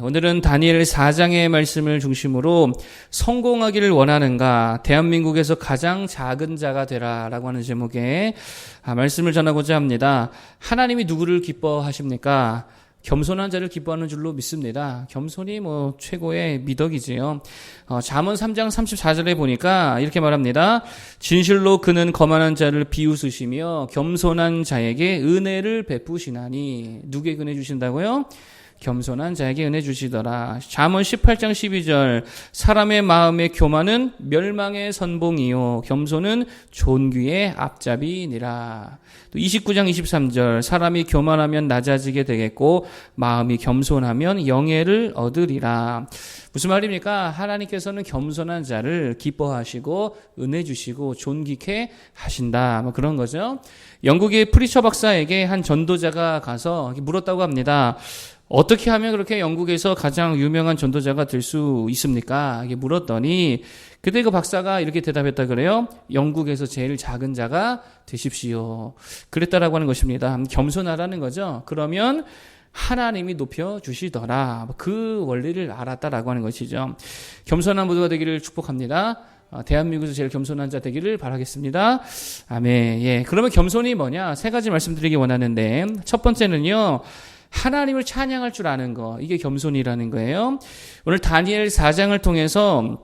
오늘은 다니엘 4장의 말씀을 중심으로 성공하기를 원하는가, 대한민국에서 가장 작은 자가 되라라고 하는 제목의 말씀을 전하고자 합니다. 하나님이 누구를 기뻐하십니까? 겸손한 자를 기뻐하는 줄로 믿습니다. 겸손이 최고의 미덕이지요. 잠언 3장 34절에 보니까 이렇게 말합니다. 진실로 그는 거만한 자를 비웃으시며 겸손한 자에게 은혜를 베푸시나니. 누구에게 은혜 주신다고요? 겸손한 자에게 은혜 주시더라. 잠언 18장 12절 사람의 마음의 교만은 멸망의 선봉이요 겸손은 존귀의 앞잡이니라. 또 29장 23절 사람이 교만하면 낮아지게 되겠고 마음이 겸손하면 영예를 얻으리라. 무슨 말입니까? 하나님께서는 겸손한 자를 기뻐하시고 은혜 주시고 존귀케 하신다. 그런 거죠. 영국의 프리처 박사에게 한 전도자가 가서 물었다고 합니다. 어떻게 하면 그렇게 영국에서 가장 유명한 전도자가 될 수 있습니까? 이게 물었더니 그때 그 박사가 이렇게 대답했다 그래요. 영국에서 제일 작은 자가 되십시오. 그랬다라고 하는 것입니다. 겸손하라는 거죠. 그러면 하나님이 높여주시더라. 그 원리를 알았다라고 하는 것이죠. 겸손한 모두가 되기를 축복합니다. 대한민국에서 제일 겸손한 자 되기를 바라겠습니다. 아멘. 예. 그러면 겸손이 뭐냐? 세 가지 말씀드리기 원하는데, 첫 번째는요, 하나님을 찬양할 줄 아는 거. 이게 겸손이라는 거예요. 오늘 다니엘 4장을 통해서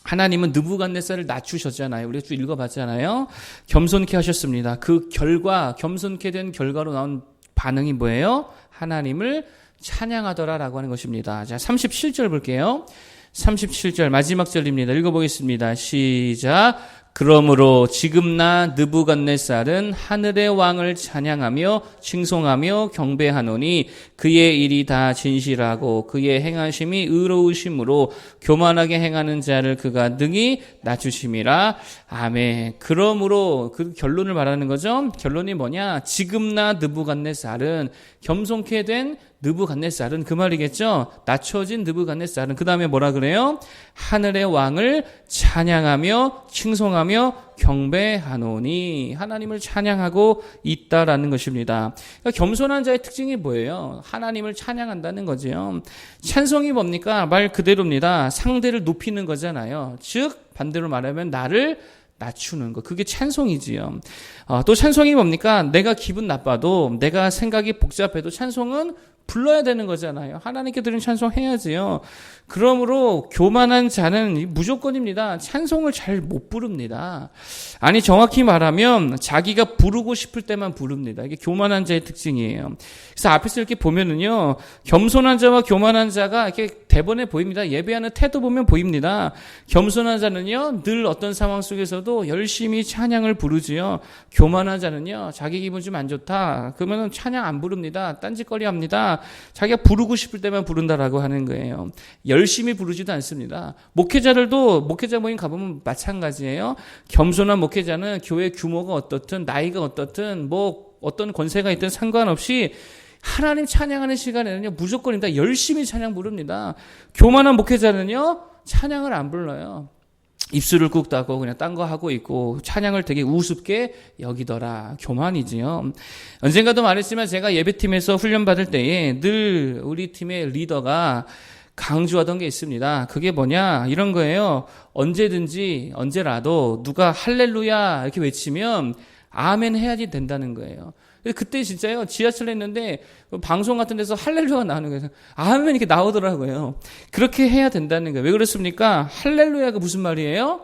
하나님은 느부갓네살을 낮추셨잖아요. 우리가 쭉 읽어봤잖아요. 겸손케 하셨습니다. 그 결과, 겸손케 된 결과로 나온 반응이 뭐예요? 하나님을 찬양하더라라고 하는 것입니다. 자, 37절 볼게요. 37절 마지막 절입니다. 읽어보겠습니다. 시작. 그러므로 지금 나 느부갓네살은 하늘의 왕을 찬양하며 칭송하며 경배하노니 그의 일이 다 진실하고 그의 행하심이 의로우심으로 교만하게 행하는 자를 그가 능히 낮추심이라. 아멘. 그러므로 그 결론을 말하는 거죠. 결론이 뭐냐? 지금 나 느부갓네살은 겸손케 된 느부갓네살은 그 말이겠죠. 낮춰진 느부갓네살은 그 다음에 뭐라 그래요? 하늘의 왕을 찬양하며 칭송하며 경배하노니. 하나님을 찬양하고 있다라는 것입니다. 그러니까 겸손한 자의 특징이 뭐예요? 하나님을 찬양한다는 거죠. 찬송이 뭡니까? 말 그대로입니다. 상대를 높이는 거잖아요. 즉 반대로 말하면 나를 낮추는 거. 그게 찬송이지요. 또 찬송이 뭡니까? 내가 기분 나빠도, 내가 생각이 복잡해도 찬송은 불러야 되는 거잖아요. 하나님께 드리는 찬송 해야지요. 그러므로 교만한 자는 무조건입니다. 찬송을 잘 못 부릅니다. 아니, 정확히 말하면 자기가 부르고 싶을 때만 부릅니다. 이게 교만한 자의 특징이에요. 그래서 앞에서 이렇게 보면은요, 겸손한 자와 교만한 자가 이렇게 대번에 보입니다. 예배하는 태도 보면 보입니다. 겸손한 자는요, 늘 어떤 상황 속에서도 열심히 찬양을 부르지요. 교만한 자는요, 자기 기분 좀 안 좋다. 그러면은 찬양 안 부릅니다. 딴짓거리 합니다. 자기가 부르고 싶을 때만 부른다라고 하는 거예요. 열심히 부르지도 않습니다. 목회자들도 목회자 모임 가보면 마찬가지예요. 겸손한 목회자는 교회 규모가 어떻든 나이가 어떻든 어떤 권세가 있든 상관없이 하나님 찬양하는 시간에는요 무조건입니다. 열심히 찬양 부릅니다. 교만한 목회자는요 찬양을 안 불러요. 입술을 꾹 닫고 그냥 딴 거 하고 있고 찬양을 되게 우습게 여기더라. 교만이지요. 언젠가도 말했지만 제가 예배팀에서 훈련받을 때에 늘 우리 팀의 리더가 강조하던 게 있습니다. 그게 뭐냐? 이런 거예요. 언제든지 언제라도 누가 할렐루야 이렇게 외치면 아멘 해야지 된다는 거예요. 그때 진짜요. 지하철에 있는데 방송 같은 데서 할렐루야가 나오는 거예요. 아멘 이렇게 나오더라고요. 그렇게 해야 된다는 거예요. 왜 그렇습니까? 할렐루야가 무슨 말이에요?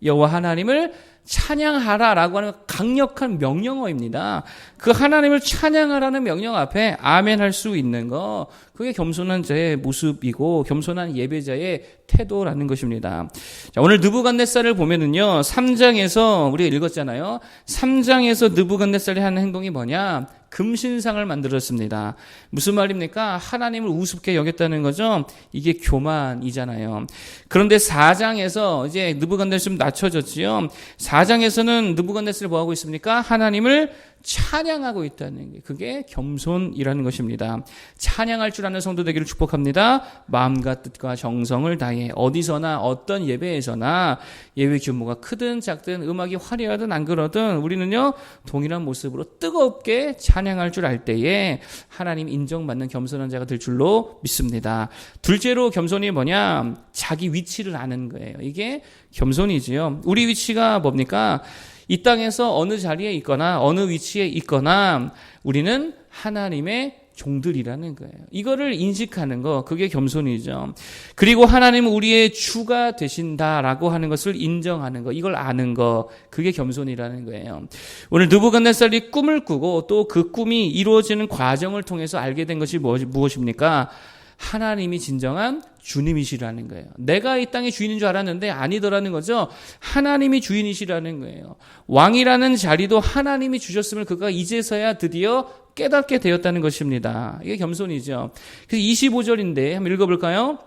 여호와 하나님을 찬양하라라고 하는 강력한 명령어입니다. 그 하나님을 찬양하라는 명령 앞에 아멘 할 수 있는 거, 그게 겸손한 자의 모습이고 겸손한 예배자의 태도라는 것입니다. 자, 오늘 느부갓네살을 보면은요, 3장에서 우리가 읽었잖아요. 3장에서 느부갓네살이 하는 행동이 뭐냐? 금신상을 만들었습니다. 무슨 말입니까? 하나님을 우습게 여겼다는 거죠. 이게 교만이잖아요. 그런데 4장에서 이제 느부갓네살 좀 낮춰졌지요. 4장에서는 느부갓네살이 뭐 하고 있습니까? 하나님을 찬양하고 있다는 게 그게 겸손이라는 것입니다. 찬양할 줄 아는 성도 되기를 축복합니다. 마음과 뜻과 정성을 다해 어디서나 어떤 예배에서나 예배 규모가 크든 작든 음악이 화려하든 안 그러든 우리는요 동일한 모습으로 뜨겁게 찬양할 줄 알 때에 하나님 인정받는 겸손한 자가 될 줄로 믿습니다. 둘째로 겸손이 뭐냐? 자기 위치를 아는 거예요. 이게 겸손이지요. 우리 위치가 뭡니까? 이 땅에서 어느 자리에 있거나 어느 위치에 있거나 우리는 하나님의 종들이라는 거예요. 이거를 인식하는 거, 그게 겸손이죠. 그리고 하나님은 우리의 주가 되신다라고 하는 것을 인정하는 거, 이걸 아는 거, 그게 겸손이라는 거예요. 오늘 느부갓네살이 꿈을 꾸고 또 그 꿈이 이루어지는 과정을 통해서 알게 된 것이 무엇입니까? 하나님이 진정한 주님이시라는 거예요. 내가 이 땅의 주인인 줄 알았는데 아니더라는 거죠. 하나님이 주인이시라는 거예요. 왕이라는 자리도 하나님이 주셨음을 그가 이제서야 드디어 깨닫게 되었다는 것입니다. 이게 겸손이죠. 그래서 25절인데 한번 읽어볼까요?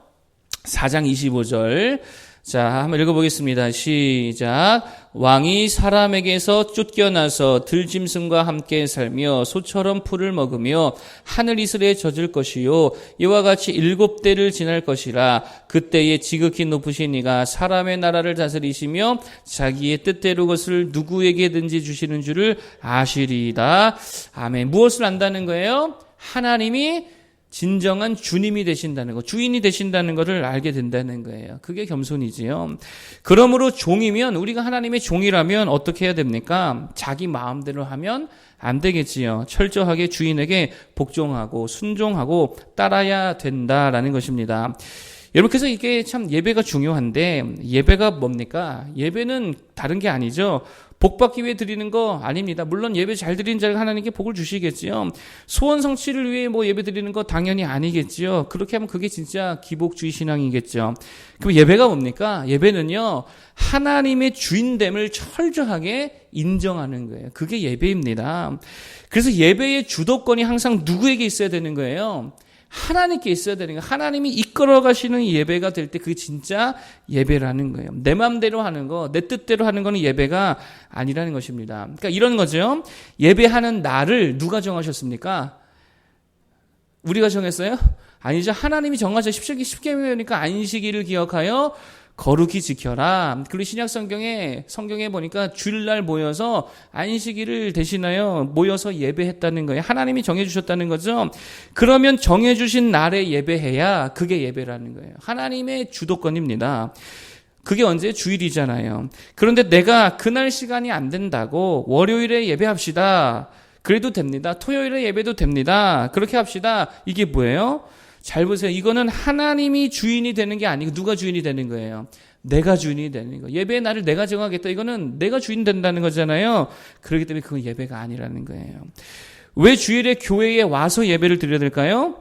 4장 25절. 자, 한번 읽어보겠습니다. 시작. 왕이 사람에게서 쫓겨나서 들짐승과 함께 살며 소처럼 풀을 먹으며 하늘 이슬에 젖을 것이요 이와 같이 7대를 지날 것이라. 그때에 지극히 높으신 이가 사람의 나라를 다스리시며 자기의 뜻대로 것을 누구에게든지 주시는 줄을 아시리이다. 아멘. 무엇을 안다는 거예요? 하나님이 진정한 주님이 되신다는 것, 주인이 되신다는 것을 알게 된다는 거예요. 그게 겸손이지요. 그러므로 종이면, 우리가 하나님의 종이라면 어떻게 해야 됩니까? 자기 마음대로 하면 안 되겠지요. 철저하게 주인에게 복종하고 순종하고 따라야 된다라는 것입니다. 여러분, 그래서 이게 참 예배가 중요한데, 예배가 뭡니까? 예배는 다른 게 아니죠. 복 받기 위해 드리는 거 아닙니다. 물론 예배 잘 드리는 자가 하나님께 복을 주시겠지요. 소원 성취를 위해 예배 드리는 거 당연히 아니겠지요. 그렇게 하면 그게 진짜 기복주의 신앙이겠죠. 그럼 예배가 뭡니까? 예배는요, 하나님의 주인됨을 철저하게 인정하는 거예요. 그게 예배입니다. 그래서 예배의 주도권이 항상 누구에게 있어야 되는 거예요? 하나님께 있어야 되는 거예요. 하나님이 이끌어 가시는 예배가 될 때 그게 진짜 예배라는 거예요. 내 마음대로 하는 거, 내 뜻대로 하는 거는 예배가 아니라는 것입니다. 그러니까 이런 거죠. 예배하는 날을 누가 정하셨습니까? 우리가 정했어요? 아니죠. 하나님이 정하셔. 십계명이니까 안식일을 기억하여 거룩히 지켜라. 그리고 신약 성경에 보니까 주일날 모여서 안식일을 대신하여 모여서 예배했다는 거예요. 하나님이 정해주셨다는 거죠. 그러면 정해주신 날에 예배해야 그게 예배라는 거예요. 하나님의 주도권입니다. 그게 언제? 주일이잖아요. 그런데 내가 그날 시간이 안 된다고 월요일에 예배합시다. 그래도 됩니다. 토요일에 예배도 됩니다. 그렇게 합시다. 이게 뭐예요? 잘 보세요. 이거는 하나님이 주인이 되는 게 아니고 누가 주인이 되는 거예요? 내가 주인이 되는 거. 예배의 날을 내가 정하겠다. 이거는 내가 주인 된다는 거잖아요. 그렇기 때문에 그건 예배가 아니라는 거예요. 왜 주일에 교회에 와서 예배를 드려야 될까요?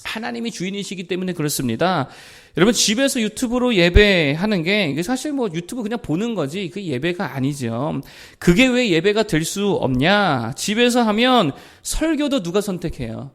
하나님이 주인이시기 때문에 그렇습니다. 여러분, 집에서 유튜브로 예배하는 게 사실 유튜브 그냥 보는 거지 그게 예배가 아니죠. 그게 왜 예배가 될 수 없냐? 집에서 하면 설교도 누가 선택해요?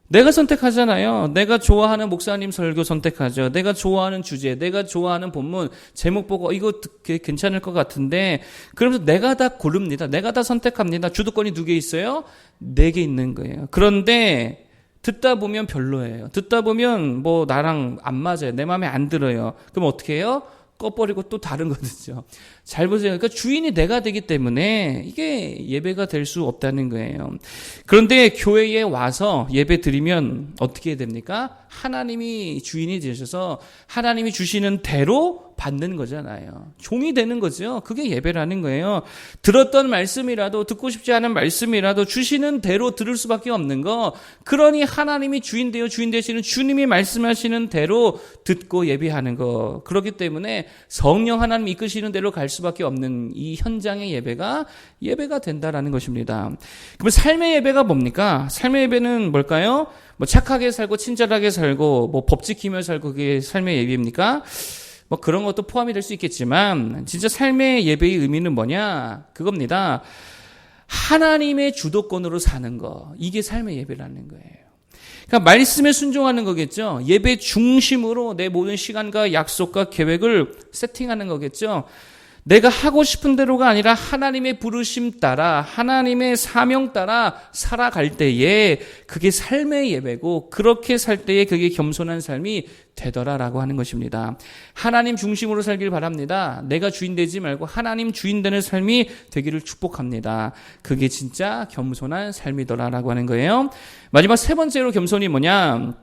내가 선택하잖아요. 내가 좋아하는 목사님 설교 선택하죠. 내가 좋아하는 주제, 내가 좋아하는 본문, 제목 보고 이거 괜찮을 것 같은데 그러면서 내가 다 고릅니다. 내가 다 선택합니다. 주도권이 2개 있어요? 4개 있는 거예요. 그런데 듣다 보면 별로예요. 듣다 보면 나랑 안 맞아요. 내 마음에 안 들어요. 그럼 어떻게 해요? 꺼버리고 또 다른 거죠. 잘 보세요. 그러니까 주인이 내가 되기 때문에 이게 예배가 될 수 없다는 거예요. 그런데 교회에 와서 예배 드리면 어떻게 해야 됩니까? 하나님이 주인이 되셔서 하나님이 주시는 대로 받는 거잖아요. 종이 되는 거죠. 그게 예배라는 거예요. 들었던 말씀이라도 듣고 싶지 않은 말씀이라도 주시는 대로 들을 수밖에 없는 거. 그러니 하나님이 주인 되시는 주님이 말씀하시는 대로 듣고 예배하는 거. 그렇기 때문에 성령 하나님 이끄시는 대로 갈 수밖에 없는 이 현장의 예배가 된다라는 것입니다. 그럼 삶의 예배가 뭡니까? 삶의 예배는 뭘까요? 착하게 살고 친절하게 살고 법 지키며 살고 그게 삶의 예배입니까? 그런 것도 포함이 될 수 있겠지만 진짜 삶의 예배의 의미는 뭐냐? 그겁니다. 하나님의 주도권으로 사는 거. 이게 삶의 예배라는 거예요. 그러니까 말씀에 순종하는 거겠죠. 예배 중심으로 내 모든 시간과 약속과 계획을 세팅하는 거겠죠. 내가 하고 싶은 대로가 아니라 하나님의 부르심 따라 하나님의 사명 따라 살아갈 때에 그게 삶의 예배고 그렇게 살 때에 그게 겸손한 삶이 되더라라고 하는 것입니다. 하나님 중심으로 살길 바랍니다. 내가 주인 되지 말고 하나님 주인 되는 삶이 되기를 축복합니다. 그게 진짜 겸손한 삶이더라라고 하는 거예요. 마지막 세 번째로 겸손이 뭐냐?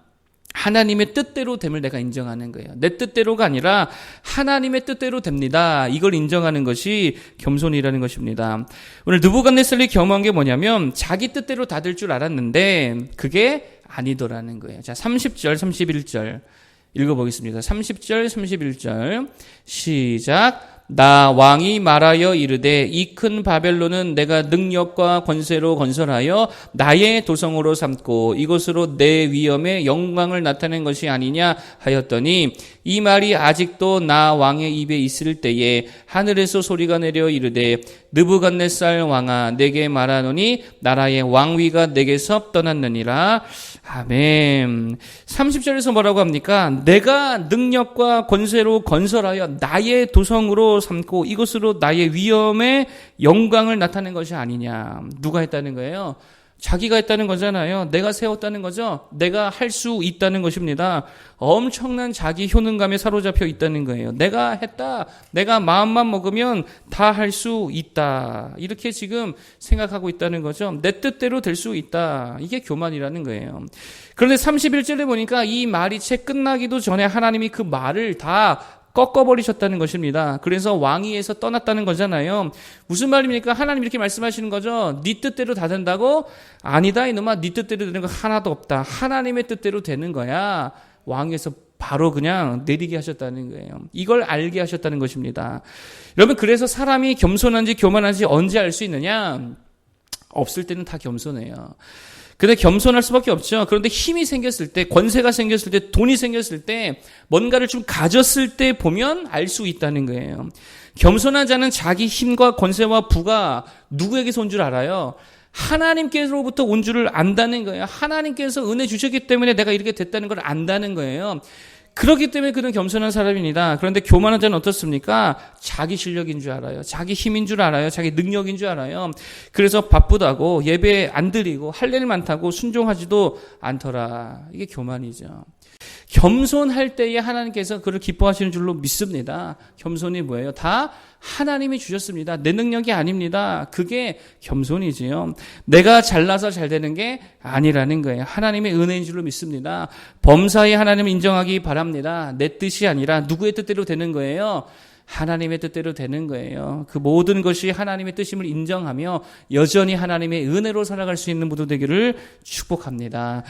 하나님의 뜻대로 됨을 내가 인정하는 거예요. 내 뜻대로가 아니라 하나님의 뜻대로 됩니다. 이걸 인정하는 것이 겸손이라는 것입니다. 오늘 느부갓네살이 경험한 게 뭐냐면 자기 뜻대로 다 될 줄 알았는데 그게 아니더라는 거예요. 자, 30절, 31절 읽어보겠습니다. 30절, 31절 시작. 나 왕이 말하여 이르되 이 큰 바벨론은 내가 능력과 권세로 건설하여 나의 도성으로 삼고 이곳으로 내 위엄의 영광을 나타낸 것이 아니냐 하였더니 이 말이 아직도 나 왕의 입에 있을 때에 하늘에서 소리가 내려 이르되 느부갓네살 왕아 내게 말하노니 나라의 왕위가 내게서 떠났느니라. 아멘. 30절에서 뭐라고 합니까? 내가 능력과 권세로 건설하여 나의 도성으로 삼고 이것으로 나의 위엄의 영광을 나타낸 것이 아니냐. 누가 했다는 거예요? 자기가 했다는 거잖아요. 내가 세웠다는 거죠. 내가 할 수 있다는 것입니다. 엄청난 자기 효능감에 사로잡혀 있다는 거예요. 내가 했다. 내가 마음만 먹으면 다 할 수 있다. 이렇게 지금 생각하고 있다는 거죠. 내 뜻대로 될 수 있다. 이게 교만이라는 거예요. 그런데 31절에 보니까 이 말이 채 끝나기도 전에 하나님이 그 말을 다 꺾어버리셨다는 것입니다. 그래서 왕위에서 떠났다는 거잖아요. 무슨 말입니까? 하나님 이렇게 말씀하시는 거죠. 네 뜻대로 다 된다고? 아니다 이놈아, 네 뜻대로 되는 거 하나도 없다. 하나님의 뜻대로 되는 거야. 왕위에서 바로 그냥 내리게 하셨다는 거예요. 이걸 알게 하셨다는 것입니다. 여러분, 그래서 사람이 겸손한지 교만한지 언제 알 수 있느냐? 없을 때는 다 겸손해요. 근데 겸손할 수밖에 없죠. 그런데 힘이 생겼을 때, 권세가 생겼을 때, 돈이 생겼을 때, 뭔가를 좀 가졌을 때 보면 알 수 있다는 거예요. 겸손한 자는 자기 힘과 권세와 부가 누구에게서 온 줄 알아요? 하나님께로부터 온 줄을 안다는 거예요. 하나님께서 은혜 주셨기 때문에 내가 이렇게 됐다는 걸 안다는 거예요. 그렇기 때문에 그는 겸손한 사람입니다. 그런데 교만한 자는 어떻습니까? 자기 실력인 줄 알아요. 자기 힘인 줄 알아요. 자기 능력인 줄 알아요. 그래서 바쁘다고 예배 안 드리고 할 일 많다고 순종하지도 않더라. 이게 교만이죠. 겸손할 때에 하나님께서 그를 기뻐하시는 줄로 믿습니다. 겸손이 뭐예요? 다 하나님이 주셨습니다. 내 능력이 아닙니다. 그게 겸손이지요. 내가 잘나서 잘 되는 게 아니라는 거예요. 하나님의 은혜인 줄로 믿습니다. 범사에 하나님을 인정하기 바랍니다. 내 뜻이 아니라 누구의 뜻대로 되는 거예요? 하나님의 뜻대로 되는 거예요. 그 모든 것이 하나님의 뜻임을 인정하며 여전히 하나님의 은혜로 살아갈 수 있는 모두 되기를 축복합니다.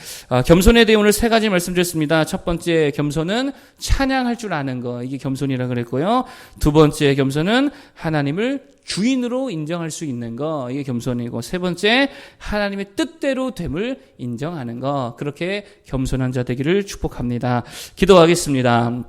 겸손에 대해 오늘 세 가지 말씀드렸습니다. 첫 번째 겸손은 찬양할 줄 아는 거, 이게 겸손이라고 그랬고요. 두 번째 겸손은 하나님을 주인으로 인정할 수 있는 거, 이게 겸손이고, 세 번째 하나님의 뜻대로 됨을 인정하는 거, 그렇게 겸손한 자 되기를 축복합니다. 기도하겠습니다.